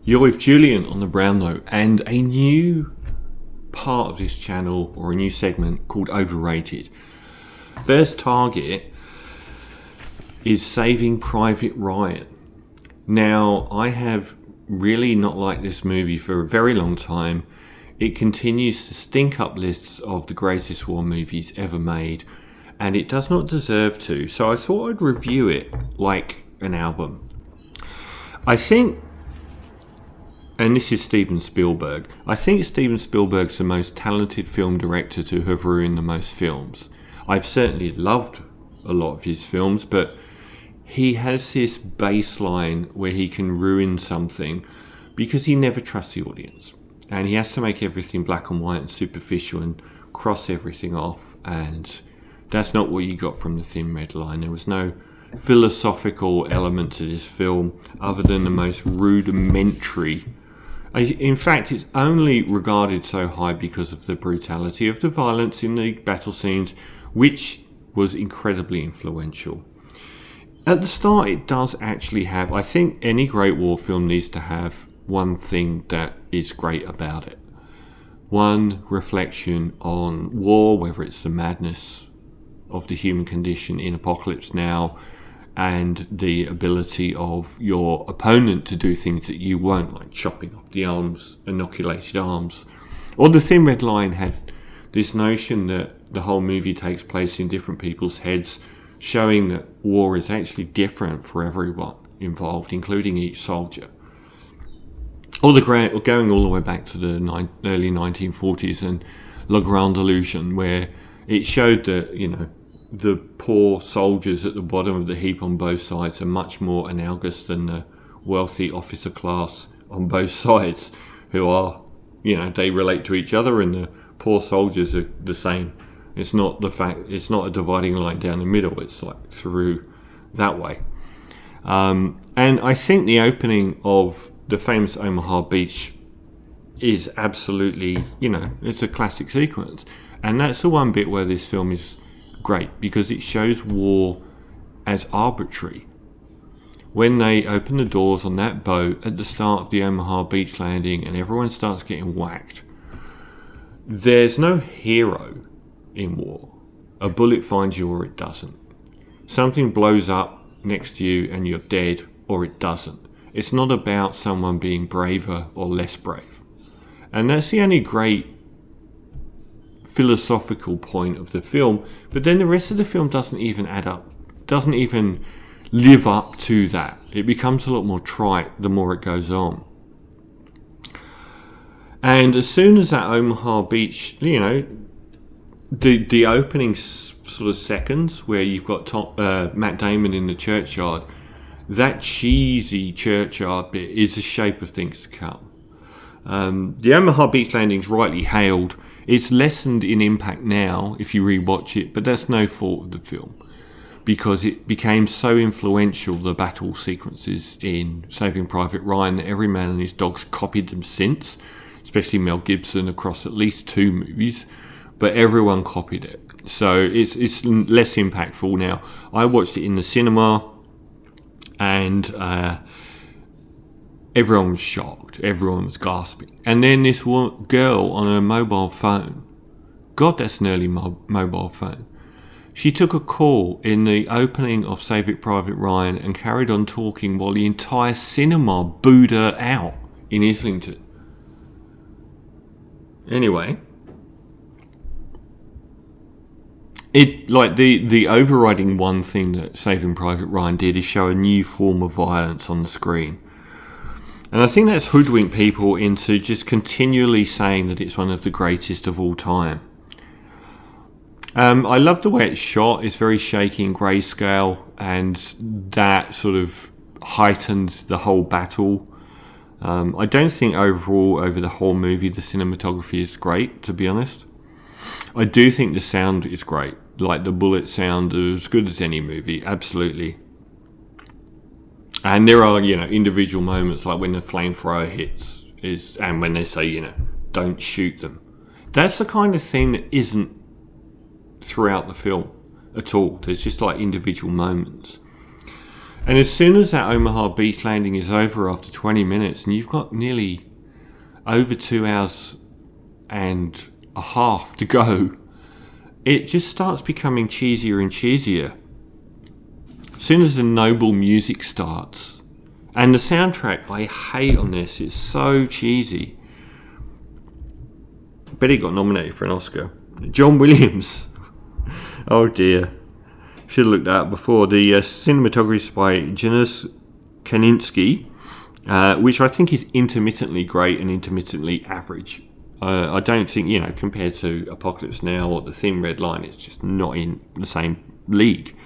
You're with Julian on the Brown Note, and a new part of this channel, or a new segment called Overrated. First target is Saving Private Ryan. Now, I have really not liked this movie for a very long time. It continues to stink up lists of the greatest war movies ever made, and it does not deserve to, so I thought I'd review it like an album. I think, and this is Steven Spielberg, I think Steven Spielberg's the most talented film director to have ruined the most films. I've certainly loved a lot of his films, but he has this baseline where he can ruin something because he never trusts the audience. And he has to make everything black and white and superficial and cross everything off. And that's not what you got from The Thin Red Line. There was no philosophical element to this film other than the most rudimentary. In fact, it's only regarded so high because of the brutality of the violence in the battle scenes, which was incredibly influential. At the start, it does actually have, I think any great war film needs to have one thing that is great about it. One reflection on war, whether it's the madness of the human condition in Apocalypse Now and the ability of your opponent to do things that you won't, like chopping off the arms, inoculated arms. Or The Thin Red Line had this notion that the whole movie takes place in different people's heads, showing that war is actually different for everyone involved, including each soldier. Or going all the way back to the early 1940s and La Grande Illusion, where it showed that, the poor soldiers at the bottom of the heap on both sides are much more analogous than the wealthy officer class on both sides, who are, they relate to each other, and the poor soldiers are the same. It's not a dividing line down the middle, it's like through that way. And I think the opening of the famous Omaha Beach is absolutely, it's a classic sequence. And that's the one bit where this film is great, because it shows war as arbitrary. When they open the doors on that boat at the start of the Omaha Beach landing and everyone starts getting whacked, there's no hero in war. A bullet finds you or it doesn't. Something blows up next to you and you're dead, or it doesn't. It's not about someone being braver or less brave. And that's the only great philosophical point of the film. But then the rest of the film doesn't even add up, doesn't even live up to that. It becomes a lot more trite the more it goes on. And as soon as that Omaha Beach, the opening sort of seconds where you've got Matt Damon in the churchyard, that cheesy churchyard bit is the shape of things to come. The Omaha Beach landing's rightly hailed. It's lessened in impact now if you rewatch it, but that's no fault of the film, because it became so influential, the battle sequences in Saving Private Ryan, that every man and his dog's copied them since, especially Mel Gibson across at least 2 movies. But everyone copied it, so it's less impactful now. I watched it in the cinema, and everyone was shocked, everyone was gasping. And then this girl on her mobile phone, God, that's an early mobile phone, she took a call in the opening of Saving Private Ryan and carried on talking while the entire cinema booed her out in Islington. Anyway, the overriding one thing that Saving Private Ryan did is show a new form of violence on the screen. And I think that's hoodwinked people into just continually saying that it's one of the greatest of all time. I love the way it's shot. It's very shaky in grayscale, and that sort of heightened the whole battle. I don't think overall, over the whole movie, the cinematography is great, to be honest. I do think the sound is great. Like, the bullet sound is as good as any movie, absolutely. And there are, individual moments, like when the flamethrower hits, and when they say, don't shoot them. That's the kind of thing that isn't throughout the film at all. There's just like individual moments. And as soon as that Omaha Beach landing is over after 20 minutes, and you've got nearly over 2 hours and a half to go, it just starts becoming cheesier and cheesier. As soon as the noble music starts, and the soundtrack, I hate on this, it's so cheesy. Bet he got nominated for an Oscar. John Williams. Oh dear. Should have looked that up before. The cinematography is by Janusz Kaminski, which I think is intermittently great and intermittently average. I don't think, compared to Apocalypse Now or The Thin Red Line, it's just not in the same league.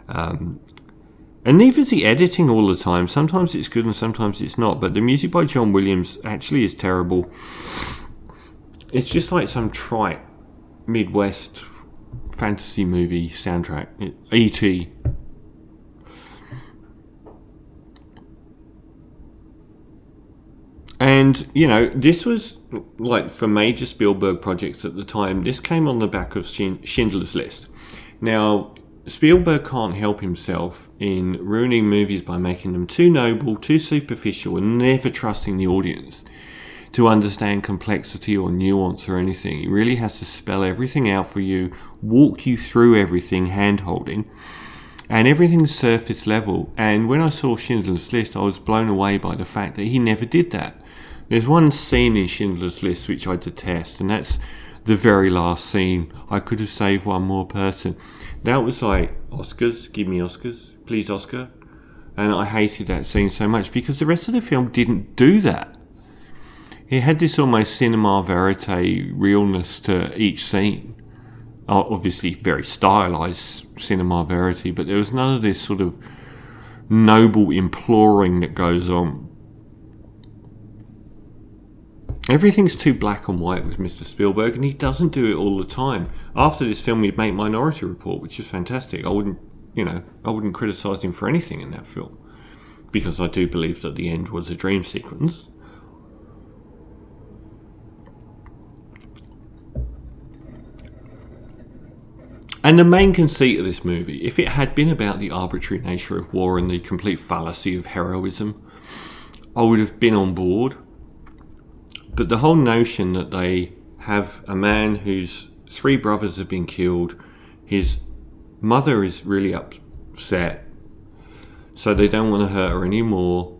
And neither is the editing all the time. Sometimes it's good and sometimes it's not. But the music by John Williams actually is terrible. It's just like some trite Midwest fantasy movie soundtrack. E.T. And, this was, like, for major Spielberg projects at the time, this came on the back of Schindler's List. Now, Spielberg can't help himself in ruining movies by making them too noble, too superficial, and never trusting the audience to understand complexity or nuance or anything. He really has to spell everything out for you, walk you through everything hand-holding, and everything's surface level. And when I saw Schindler's List, I was blown away by the fact that he never did that. There's one scene in Schindler's List which I detest, and that's the very last scene. I could have saved one more person. That was like, Oscars, give me Oscars, please Oscar. And I hated that scene so much because the rest of the film didn't do that. It had this almost cinema verite realness to each scene. Obviously very stylized cinema verite, but there was none of this sort of noble imploring that goes on. Everything's too black and white with Mr. Spielberg, and he doesn't do it all the time. After this film, he'd make Minority Report, which is fantastic. I wouldn't criticise him for anything in that film, because I do believe that the end was a dream sequence. And the main conceit of this movie, if it had been about the arbitrary nature of war and the complete fallacy of heroism, I would have been on board. But the whole notion that they have a man whose 3 brothers have been killed, his mother is really upset, so they don't want to hurt her anymore,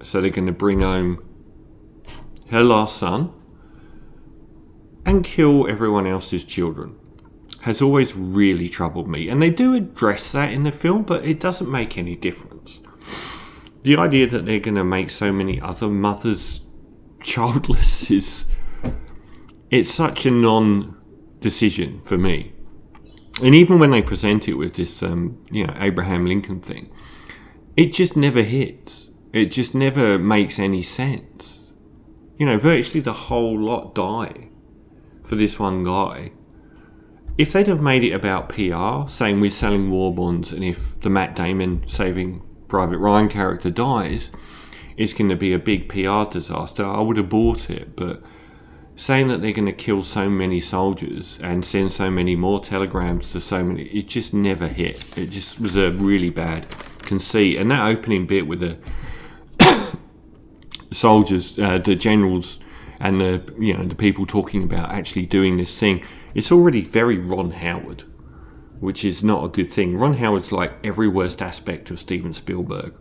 so they're going to bring home her last son and kill everyone else's children, has always really troubled me. And they do address that in the film, but it doesn't make any difference. The idea that they're going to make so many other mothers childless it's such a non-decision for me. And even when they present it with this Abraham Lincoln thing, it just never hits. It just never makes any sense. Virtually the whole lot die for this one guy. If they'd have made it about PR, saying we're selling war bonds, and if the Matt Damon Saving Private Ryan character dies, it's going to be a big PR disaster, I would have bought it. But saying that they're going to kill so many soldiers and send so many more telegrams to so many, it just never hit. It just was a really bad conceit. And that opening bit with the soldiers, the generals, and the people talking about actually doing this thing, it's already very Ron Howard, which is not a good thing. Ron Howard's like every worst aspect of Steven Spielberg.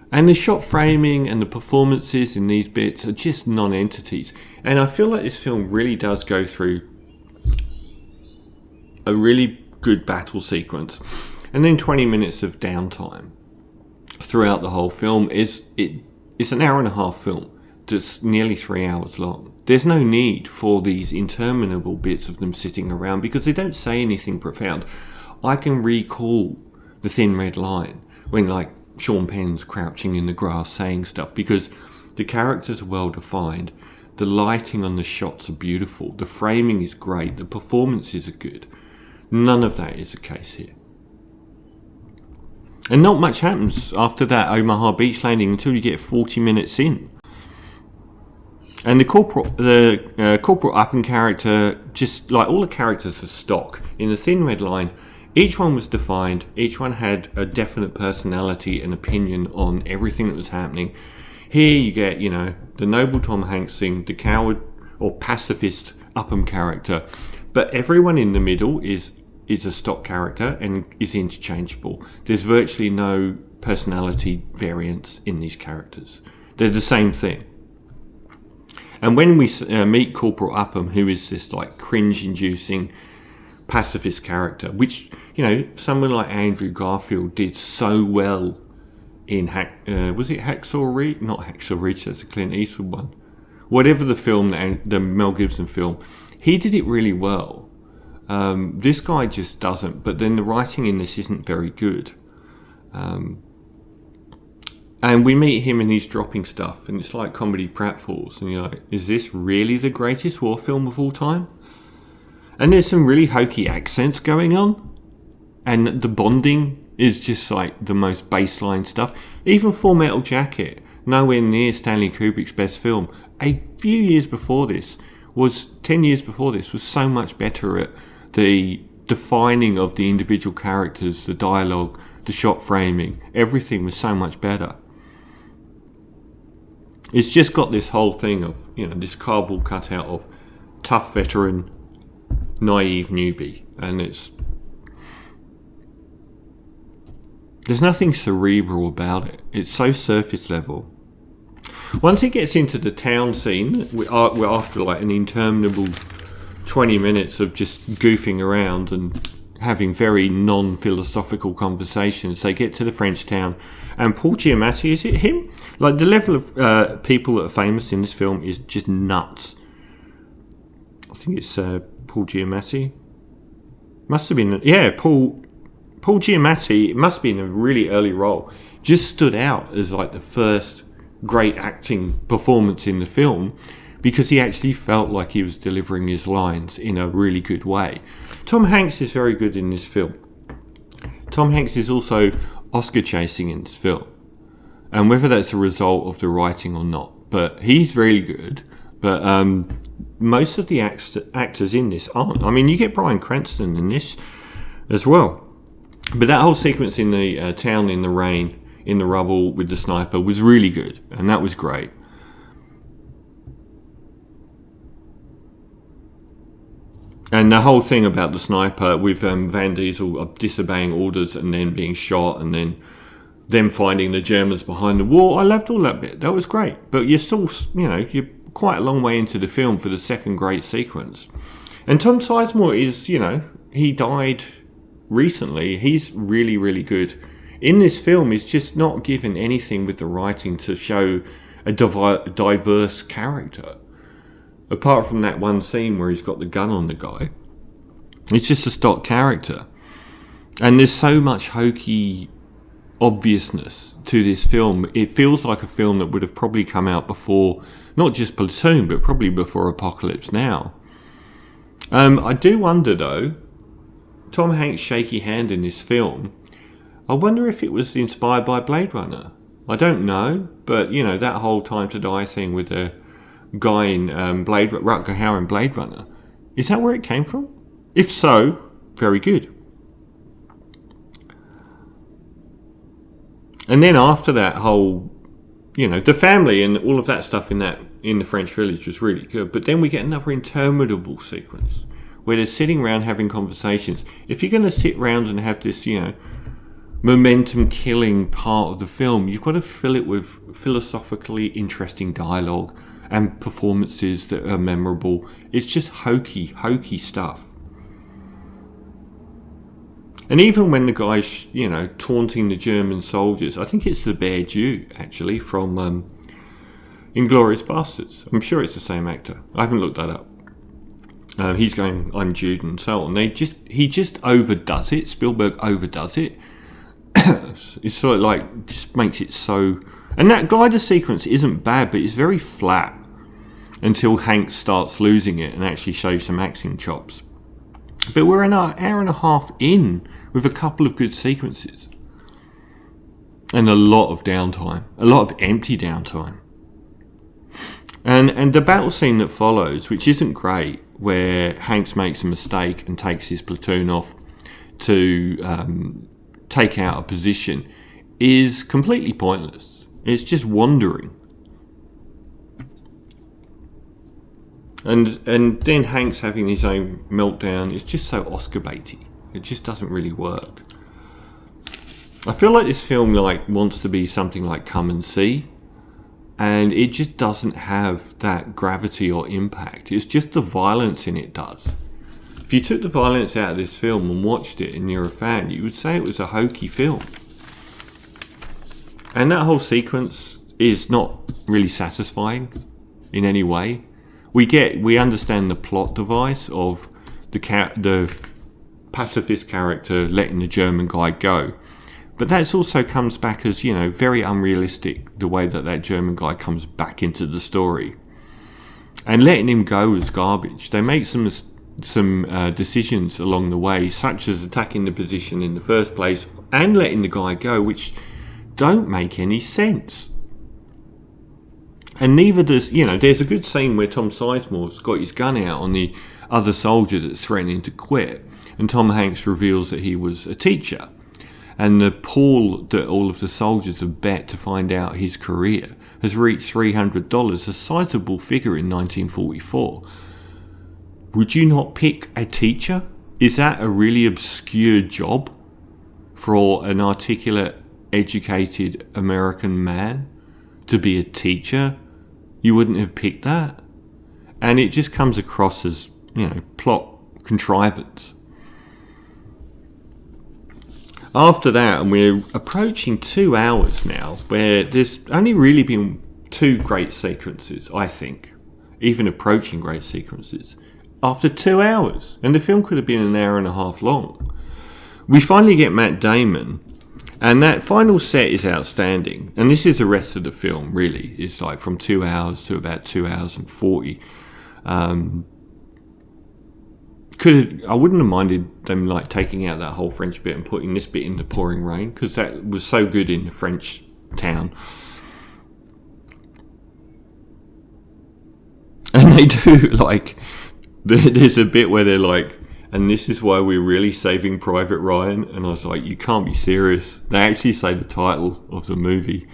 And the shot framing and the performances in these bits are just non-entities. And I feel like this film really does go through a really good battle sequence, and then 20 minutes of downtime throughout the whole film. It's an hour and a half film that's nearly 3 hours long. There's no need for these interminable bits of them sitting around because they don't say anything profound. I can recall The Thin Red Line when Sean Penn's crouching in the grass saying stuff, because the characters are well defined, the lighting on the shots are beautiful, the framing is great, the performances are good. None of that is the case here. And not much happens after that Omaha Beach landing until you get 40 minutes in. And the Corporal Upham character, just like all the characters are stock. In The Thin Red Line, Each one was defined. Each one had a definite personality and opinion on everything that was happening. Here you get, the noble Tom Hanks thing, the coward or pacifist Upham character, but everyone in the middle is a stock character and is interchangeable. There's virtually no personality variance in these characters. They're the same thing. And when we meet Corporal Upham, who is this like cringe-inducing pacifist character, which someone like Andrew Garfield did so well in was it Hacksaw Ridge? Not Hacksaw Ridge, that's a Clint Eastwood one. Whatever the film, the Mel Gibson film, he did it really well. This guy just doesn't. But then the writing in this isn't very good. And we meet him and he's dropping stuff, and it's like comedy pratfalls, and you're like, is this really the greatest war film of all time? And there's some really hokey accents going on, and the bonding is just like the most baseline stuff. Even Full Metal Jacket, nowhere near Stanley Kubrick's best film, 10 years before this, was so much better at the defining of the individual characters, the dialogue, the shot framing. Everything was so much better. It's just got this whole thing of, this cardboard cutout of tough veteran, naive newbie, and there's nothing cerebral about it. It's so surface level. Once it gets into the town scene, we're after like an interminable 20 minutes of just goofing around and having very non-philosophical conversations. They get to the French town, and Paul Giamatti, is it him? Like, the level of people that are famous in this film is just nuts. I think it's Paul Giamatti. Must have been, Paul Giamatti. It must be in a really early role. Just stood out as like the first great acting performance in the film, because he actually felt like he was delivering his lines in a really good way. Tom Hanks is very good in this film. Tom Hanks is also Oscar chasing in this film, and whether that's a result of the writing or not, but he's really good. But most of the actors in this aren't. I mean, you get Bryan Cranston in this as well, but that whole sequence in the town in the rain, in the rubble with the sniper, was really good, and that was great. And the whole thing about the sniper with Van Diesel disobeying orders and then being shot, and then them finding the Germans behind the wall, I loved all that bit. That was great. But you're still, you're quite a long way into the film for the second great sequence. And Tom Sizemore is, he died recently. He's really, really good. In this film, he's just not given anything with the writing to show a diverse character. Apart from that one scene where he's got the gun on the guy, it's just a stock character. And there's so much hokey obviousness to this film. It feels like a film that would have probably come out before, not just Platoon, but probably before Apocalypse Now. I do wonder, though, Tom Hanks' shaky hand in this film, I wonder if it was inspired by Blade Runner. I don't know, but, that whole Time to Die thing with the guy in Rutger Hauer in Blade Runner, is that where it came from? If so, very good. And then after that whole, the family and all of that stuff in the French village was really good. But then we get another interminable sequence where they're sitting around having conversations. If you're going to sit around and have this, momentum killing part of the film, you've got to fill it with philosophically interesting dialogue and performances that are memorable. It's just hokey stuff. And even when the guy's, taunting the German soldiers, I think it's the Bear Jew, actually, from Inglourious Basterds. I'm sure it's the same actor. I haven't looked that up. He's going, I'm Jude, and so on. He just overdoes it. Spielberg overdoes it. It's sort of like, just makes it so... And that glider sequence isn't bad, but it's very flat until Hanks starts losing it and actually shows some acting chops. But we're an hour and a half in with a couple of good sequences. And a lot of downtime. A lot of empty downtime. And the battle scene that follows, which isn't great, where Hanks makes a mistake and takes his platoon off to take out a position is completely pointless. It's just wandering. And then Hank's having his own meltdown. It's just so Oscar baity. It just doesn't really work. I feel like this film wants to be something like Come and See, and it just doesn't have that gravity or impact. It's just the violence in it does. If you took the violence out of this film and watched it and you're a fan, you would say it was a hokey film. And that whole sequence is not really satisfying in any way. We understand the plot device of the pacifist character letting the German guy go, but that also comes back as, very unrealistic, the way that German guy comes back into the story. And letting him go is garbage. They make some decisions along the way, such as attacking the position in the first place and letting the guy go, which don't make any sense. And neither does, there's a good scene where Tom Sizemore's got his gun out on the other soldier that's threatening to quit, and Tom Hanks reveals that he was a teacher, and the pool that all of the soldiers have bet to find out his career has reached $300, a sizable figure in 1944. Would you not pick a teacher? Is that a really obscure job for an articulate, educated American man to be a teacher? You wouldn't have picked that. And it just comes across as, plot contrivance. After that, and we're approaching 2 hours now, where there's only really been 2 great sequences, I think, even approaching great sequences, after 2 hours. And the film could have been an hour and a half long. We finally get Matt Damon, and that final set is outstanding. And this is the rest of the film, really. It's like from 2 hours to about 2 hours and 40. I wouldn't have minded them taking out that whole French bit and putting this bit in the pouring rain, because that was so good in the French town. And they do there's a bit where they're and this is why we're really saving Private Ryan. And I was like, you can't be serious. They actually say the title of the movie,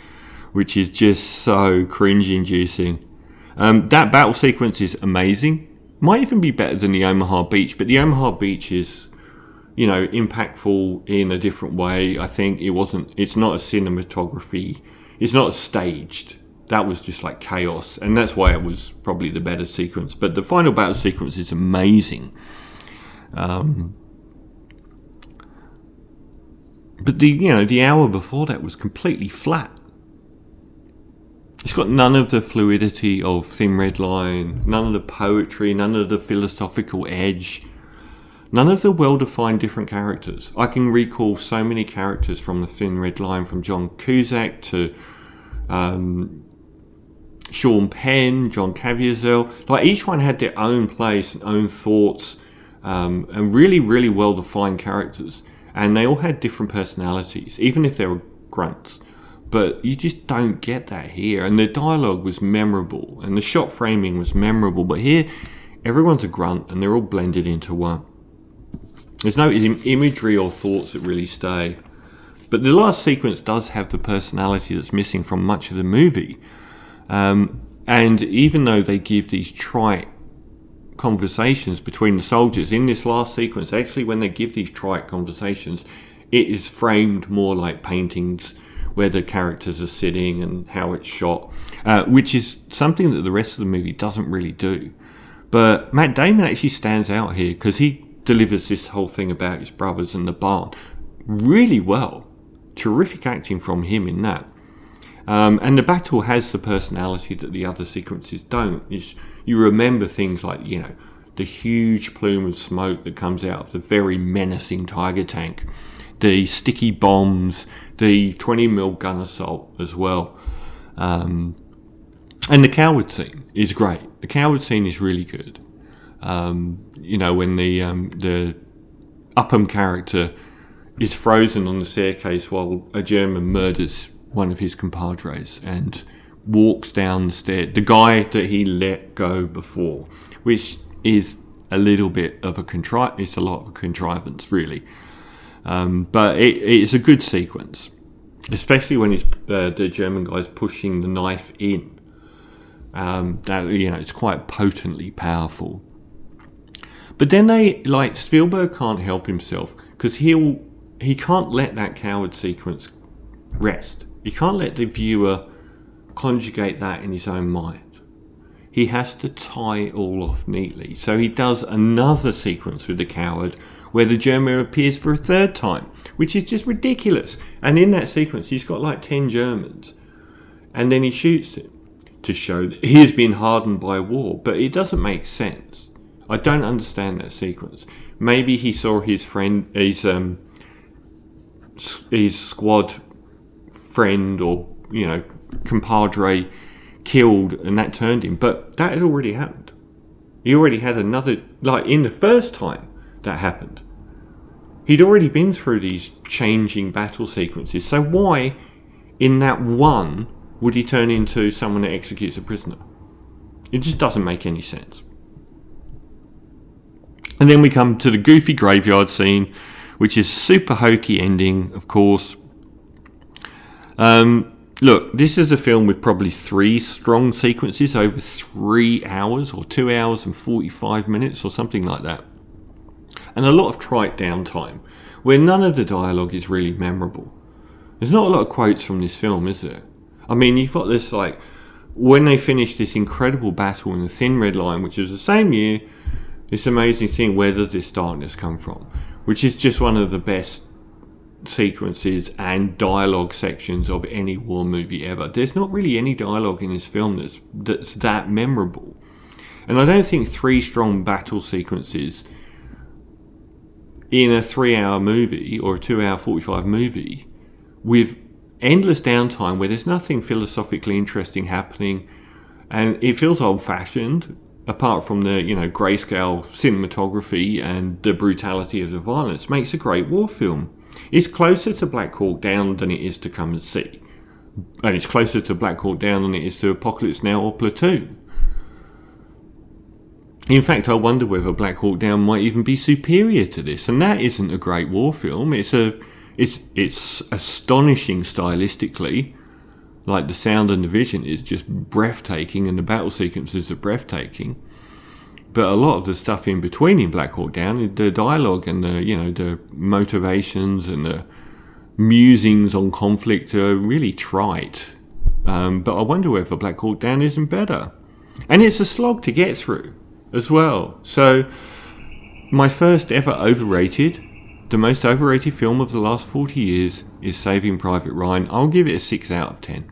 which is just so cringe-inducing. That battle sequence is amazing. Might even be better than the Omaha Beach, but the Omaha Beach is, impactful in a different way. I think it's not a cinematography. It's not staged. That was just chaos. And that's why it was probably the better sequence. But the final battle sequence is amazing. But the hour before that was completely flat. It's got none of the fluidity of Thin Red Line, none of the poetry, none of the philosophical edge, none of the well-defined different characters. I can recall so many characters from the Thin Red Line, from John Cusack to Sean Penn, John Caviezel. Each one had their own place and own thoughts. And really, really well-defined characters, and they all had different personalities, even if they were grunts. But you just don't get that here. And the dialogue was memorable, and the shot framing was memorable. But here, everyone's a grunt, and they're all blended into one. There's no imagery or thoughts that really stay. But the last sequence does have the personality that's missing from much of the movie. And even though they give these trite conversations between the soldiers in this last sequence, actually when they give these trite conversations, it is framed more like paintings where the characters are sitting and how it's shot, which is something that the rest of the movie doesn't really do. But Matt Damon actually stands out here because he delivers this whole thing about his brothers and the barn really well. Terrific acting from him in that. And the battle has the personality that the other sequences don't. You remember things like, the huge plume of smoke that comes out of the very menacing Tiger tank, the sticky bombs, the 20mm gun assault as well. And the coward scene is great. The coward scene is really good. When the Upham character is frozen on the staircase while a German murders one of his compadres and walks down the stairs, the guy that he let go before, which is a little bit of it's a lot of a contrivance, really. But it's a good sequence, especially when the German guy's pushing the knife in. It's quite potently powerful. But then Spielberg can't help himself, because he can't let that coward sequence rest. He can't let the viewer conjugate that in his own mind. He has to tie it all off neatly. So he does another sequence with the coward where the German appears for a third time, which is just ridiculous. And in that sequence, he's got 10 Germans, and then he shoots it to show that he has been hardened by war. But it doesn't make sense. I don't understand that sequence. Maybe he saw his friend, his squad friend or compadre killed, and that turned him. But that had already happened. He already had another, in the first time that happened, he'd already been through these changing battle sequences. So why, in that one, would he turn into someone that executes a prisoner? It just doesn't make any sense. And then we come to the goofy graveyard scene, which is super hokey ending, of course. Look, this is a film with probably 3 strong sequences over 3 hours, or 2 hours and 45 minutes, or something like that. And a lot of trite downtime, where none of the dialogue is really memorable. There's not a lot of quotes from this film, is there? I mean, you've got this, when they finish this incredible battle in the Thin Red Line, which is the same year, this amazing thing, where does this darkness come from? Which is just one of the best sequences and dialogue sections of any war movie ever. There's not really any dialogue in this film that's that memorable. And I don't think 3 strong battle sequences in a 3-hour movie or a 2-hour 45 movie with endless downtime where there's nothing philosophically interesting happening and it feels old-fashioned, apart from the grayscale cinematography and the brutality of the violence, makes a great war film. It's closer to Black Hawk Down than it is to Come and See, and it's closer to Black Hawk Down than it is to Apocalypse Now or Platoon. In fact, I wonder whether Black Hawk Down might even be superior to this, and that isn't a great war film. It's astonishing stylistically. The sound and the vision is just breathtaking, and the battle sequences are breathtaking. But a lot of the stuff in between in Black Hawk Down, the dialogue and the motivations and the musings on conflict are really trite. But I wonder whether Black Hawk Down isn't better. And it's a slog to get through as well. So my first ever overrated, the most overrated film of the last 40 years is Saving Private Ryan. I'll give it a 6 out of 10.